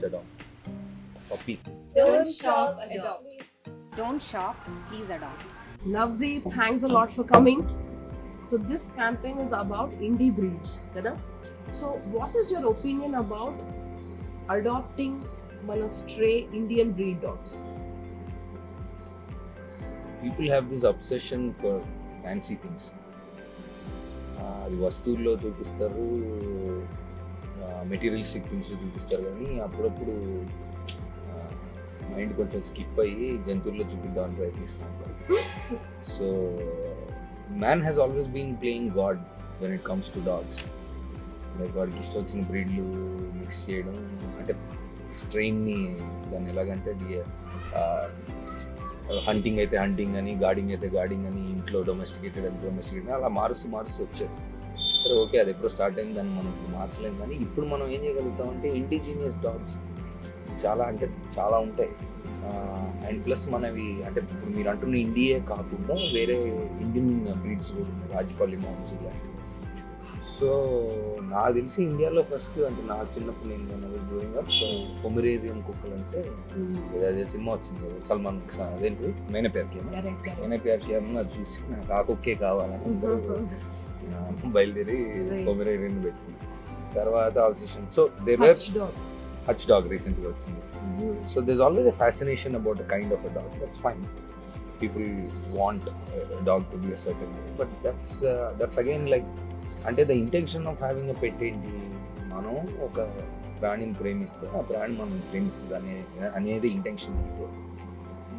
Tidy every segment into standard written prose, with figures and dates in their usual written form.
just adopt puppies. Don't shop, adopt. Don't shop, please adopt. Navdeep, thanks a lot for coming. So this campaign is about indie breeds, kada? So what is your opinion about adopting one stray Indian breed dogs? People have this obsession for fancy things. అది వస్తువుల్లో చూపిస్తారు, materialistic things చూపిస్తారు, కానీ అప్పుడప్పుడు mind కొంచెం skip అయ్యి జంతువుల్లో చూపిద్దామని ప్రయత్నిస్తూ ఉంటారు. So man has always been playing God when it comes to dogs. Like వాడికి ఇష్టం వచ్చిన బ్రీడ్లు మిక్స్ చేయడం, అంటే స్ట్రెయిన్ని దాన్ని ఎలాగంటే హంటింగ్ అయితే హంటింగ్ అని, గార్డింగ్ అయితే గార్డింగ్ అని, ఇంట్లో డొమెస్టికేటెడ్ అయితే డొమెస్టికేటెడ్ అలా మారుస్తూ వచ్చారు. సరే ఓకే, అది ఎప్పుడో స్టార్ట్ అయింది, దాన్ని మనం మార్చలేం. కానీ ఇప్పుడు మనం ఏం చేయగలుగుతామంటే ఇండిజినియస్ డాగ్స్ చాలా ఉంటాయి. అండ్ ప్లస్ మనవి అంటే ఇప్పుడు మీరు అంటున్న ఇండియే కాకుండా వేరే ఇండియన్ బ్రీడ్స్ కూడా ఉన్నాయి, రాజపాలి మామ్స్ ఇలాంటివి. సో నాకు తెలిసి ఇండియాలో ఫస్ట్ అంటే నా చిన్నప్పుడు నేను గ్రోయింగ్ అప్ పొమరేరియన్ కుక్కలు అంటే అదే సినిమా వచ్చింది సల్మాన్ అదేంటి మైనే ప్యార్ కియా అని అది చూసి నాకు ఆ కుక్కే కావాలని బయలుదేరి పొమరేరియన్ పెట్టి తర్వాత alsatian. So they were Hutch dog రీసెంట్గా వచ్చింది. So there is always a fascination about a kind of a dog. That's fine, people want dog to be a certain way, but that's again like అంటే the intention of having a pet ఏంటి, మనం ఒక ప్రాణిని ప్రేమిస్తే ఆ ప్రాణి మనం ప్రేమిస్తుంది అనేది ఇంటెన్షన్. అయితే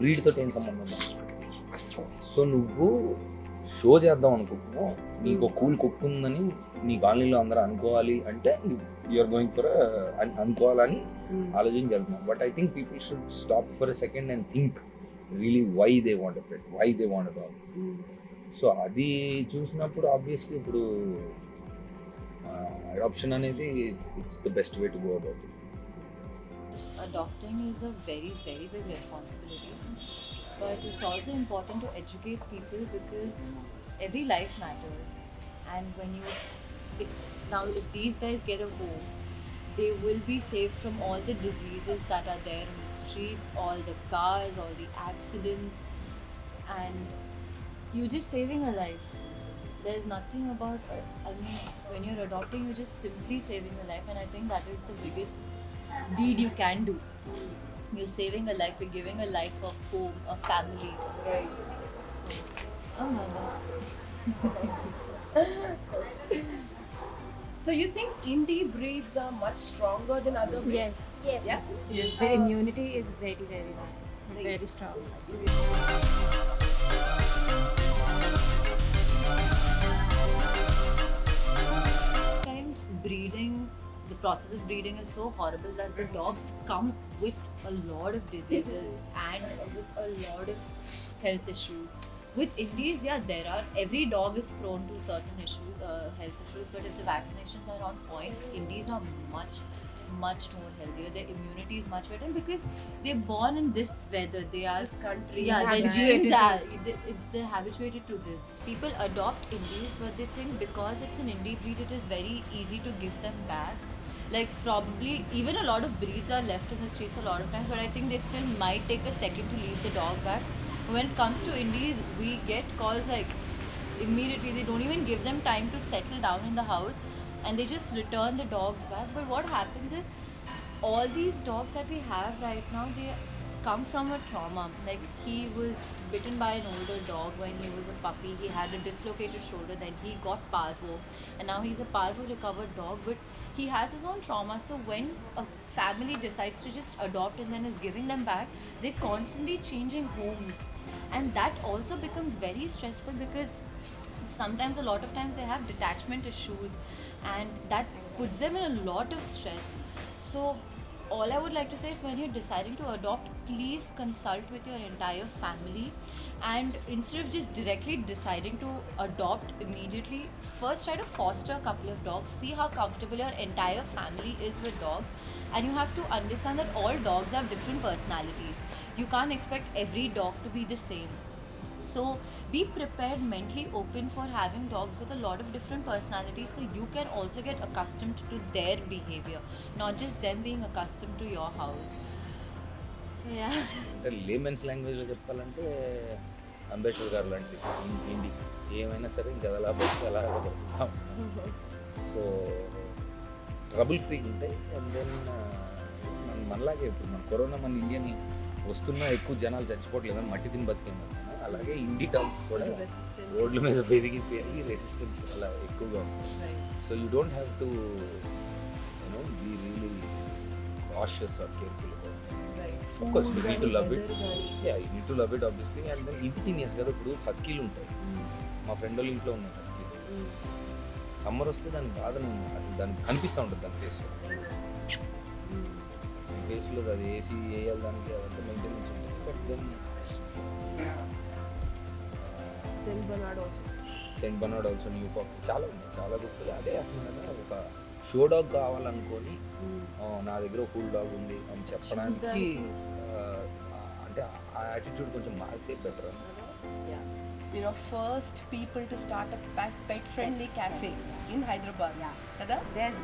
బ్రీడ్తో ఏం సంబంధం. సో నువ్వు షో చేద్దాం అనుకుంటున్నావు, నీకు కూల్ కుక్ ఉందని నీ కాలనీలో అందరూ అనుకోవాలి అంటే యూఆర్ గోయింగ్ ఫర్ అనుకోవాలని ఆలోచించి వెళ్తున్నాం. But I think people should stop for a second and think really why they want a pet, why they want a dog. So అది చూసినప్పుడు ఆబ్వియస్లీ ఇప్పుడు అడాప్షన్ అనేది it's the best way to go about it. Adopting is a very, very big responsibility. But it's also important to educate people because every life matters. And if these guys get a home, they will be saved from all the diseases that are there in the streets, all the cars, all the accidents, and you're just saving a life. There's nothing about when you're adopting, you're just simply saving a life, and I think that is the biggest deed you can do. You're saving a life, you're giving a life a home, a family. Right. So, oh my god. So you think indie breeds are much stronger than other breeds? Yes. Yeah? Yes. Their immunity is very, very nice. Very strong. Sometimes breeding, the process of breeding is so horrible that the dogs come with a lot of diseases and with a lot of health issues. With Indies, every dog is prone to certain issues, health issues, but if the vaccinations are on point, Indies are much more healthier. Their immunity is much better because they're born in this weather. They are This country. their Habituated genes to are they're habituated to this. People adopt Indies, but they think because it's an Indie breed, it is very easy to give them back. Like probably even a lot of breeds are left in the streets a lot of times, but I think they still might take a second to leave the dog back. When it comes to Indies, we get calls like immediately. They don't even give them time to settle down in the house, and they just return the dogs back. But what happens is all these dogs that we have right now, they come from a trauma. Like he was bitten by an older dog when he was a puppy. He had a dislocated shoulder, then he got parvo, and now he's a parvo recovered dog, but he has his own trauma. So when a family decides to just adopt and then is giving them back, they're constantly changing homes, and that also becomes very stressful because sometimes a lot of times they have detachment issues, and that puts them in a lot of stress. So all I would like to say is when you're deciding to adopt, please consult with your entire family, and instead of just directly deciding to adopt immediately, first try to foster a couple of dogs, see how comfortable your entire family is with dogs. And you have to understand that all dogs have different personalities. You can't expect every dog to be the same. So be prepared, mentally open for having dogs with a lot of different personalities, so you can also get accustomed to their behavior, not just them being accustomed to your house. So yeah. అంటే laymen's లాంగ్వేజ్లో చెప్పాలంటే అంబేద్కర్ గారు లాంటిది ఇండి ఏమైనా సరే ఇంకా అలా బతుకు అలా బతుకుతాం. సో ట్రబుల్ ఫ్రీ ఉంటాయి. అండ్ దెన్ మనలాగే ఇప్పుడు మన కరోనా మన ఇండియాని వస్తున్నా ఎక్కువ జనాలు చచ్చిపోవట్లేదని మట్టి తిని బతికేమో అలాగే ఇండి డాగ్స్ కూడా Resistance. రోడ్ల మీద పెరిగి రెసిస్టెన్స్ అలా ఎక్కువగా ఉంటుంది. Right. So you don't have to be really cautious or careful about. Right. Of course, you Food need to గానీ, love it. weather గానీ. Yeah you need to love it obviously. And then ఇంటికినియస్ కదా, ఇప్పుడు హస్కీలు ఉంటాయి. మా friend వాళ్ళ ఇంట్లో ఉన్నాయి హస్కీలు. సమ్మర్ వస్తే దాని బాధ నేను అసలు దానికి కనిపిస్తూ ఉంటుంది దాని ఫేస్లో. ఫేస్లో అది ఏసీ వేయాలి దానికి అదంతా మెయింటెనెన్స్ ఉంటుంది. But then Saint Bernard also. Saint Bernard also, Norfolk చాలా ఉన్నాయి, చాలా గొప్పగా. అదే అంటున్నాను కదా, ఒక షో డాగ్ కావాలనుకొని నా దగ్గర ఒక కూల్ డాగ్ ఉంది అని చెప్పడానికి అంటే ఆ యాటిట్యూడ్ కొంచెం మారితే బెటర్ అని. Yeah. You know, first people to start a pet friendly cafe in Hyderabad. Yeah. Kada? There's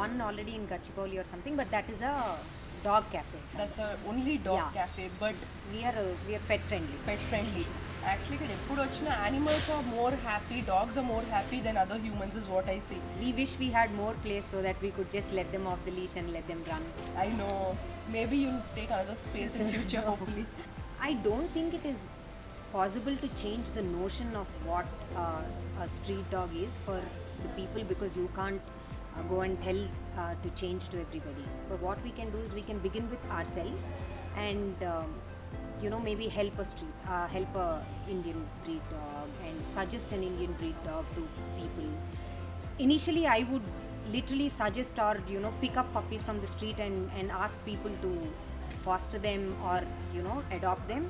one already in Gachibowli or something, but that is a dog cafe. That's a only dog Yeah. cafe, but We are pet friendly. pet friendly. Actually, ఇక్కడ ఎప్పుడు వచ్చిన animals are more happy, dogs are more happy than other humans is what I see. We wish we had more place so that we could just let them off the leash and let them run. I know. Maybe you'll take another space in future, hopefully. I don't think it is possible to change the notion of what a street dog is for the people, because you can't go and tell to change to everybody. But what we can do is we can begin with ourselves and maybe help a Indian breed dog and suggest an Indian breed dog to people. Initially I would literally suggest or pick up puppies from the street and ask people to foster them or adopt them,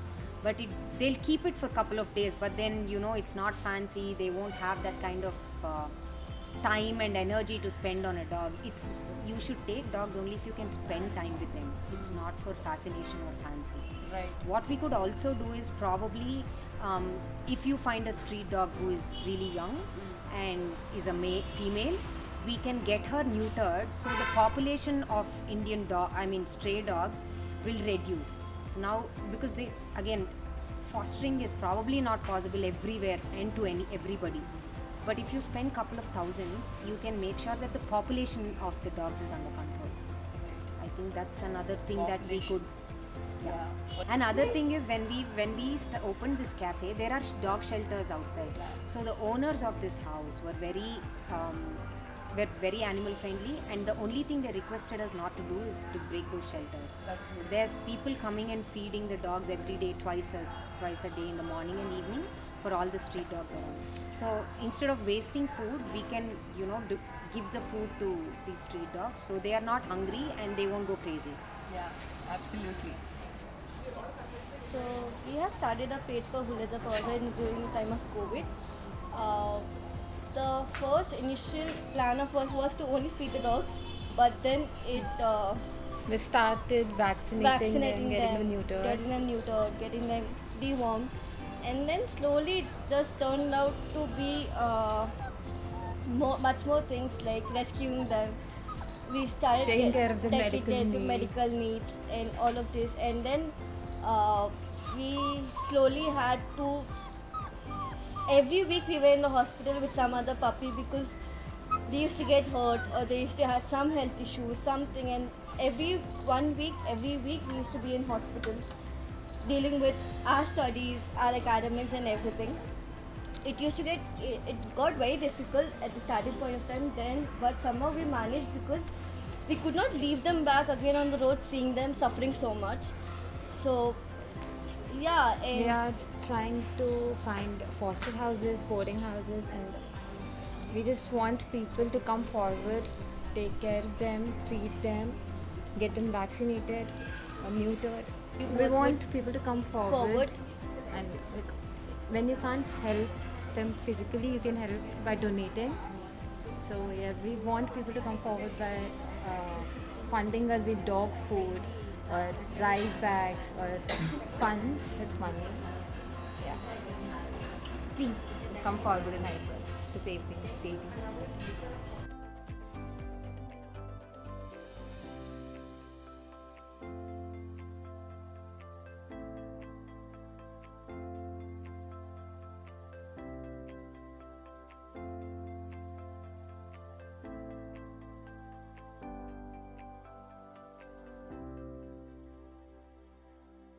but they'll keep it for a couple of days, but then it's not fancy, they won't have that kind of time and energy to spend on a dog. You should take dogs only if you can spend time with them. It's not for fascination or fancy. Right. What we could also do is probably if you find a street dog who is really young and is a female, we can get her neutered, so the population of stray dogs will reduce. So now, because fostering is probably not possible everywhere and to everybody, but if you spend couple of thousands, you can make sure that the population of the dogs is under control. I think that's another thing that we could. Yeah. Another thing is when we opened this cafe, there are dog shelters outside. So the owners of this house were very animal friendly, and the only thing they requested us not to do is to break those shelters. That's good. There's people coming and feeding the dogs every day, twice a day, in the morning and evening, for all the street dogs around. So instead of wasting food, we can give the food to these street dogs, so they are not hungry and they won't go crazy. Yeah, absolutely. So we have started a page for Huleta Pausa during the time of COVID. The first initial plan of us was to only feed the dogs, but then We started vaccinating them, getting them neutered. getting them dewormed, and then slowly it just turned out to be much more things like rescuing them. We started Taking care of the medical needs and all of this, and then we slowly had to. Every week we were in the hospital with some other puppy because they used to get hurt or they used to have some health issues, something, and every week we used to be in hospitals dealing with our studies, our academics and everything. It got very difficult at the starting point of time then, but somehow we managed because we could not leave them back again on the road, seeing them suffering so much. So yeah, and We are trying to find foster houses, boarding houses, and we just want people to come forward, take care of them, feed them, get them vaccinated or neutered. We want people to come forward. And when you can't help them physically, you can help by donating. So yeah, we want people to come forward by funding us with dog food or rice bags or funds with money. Yeah. please come forward and help us to save these babies.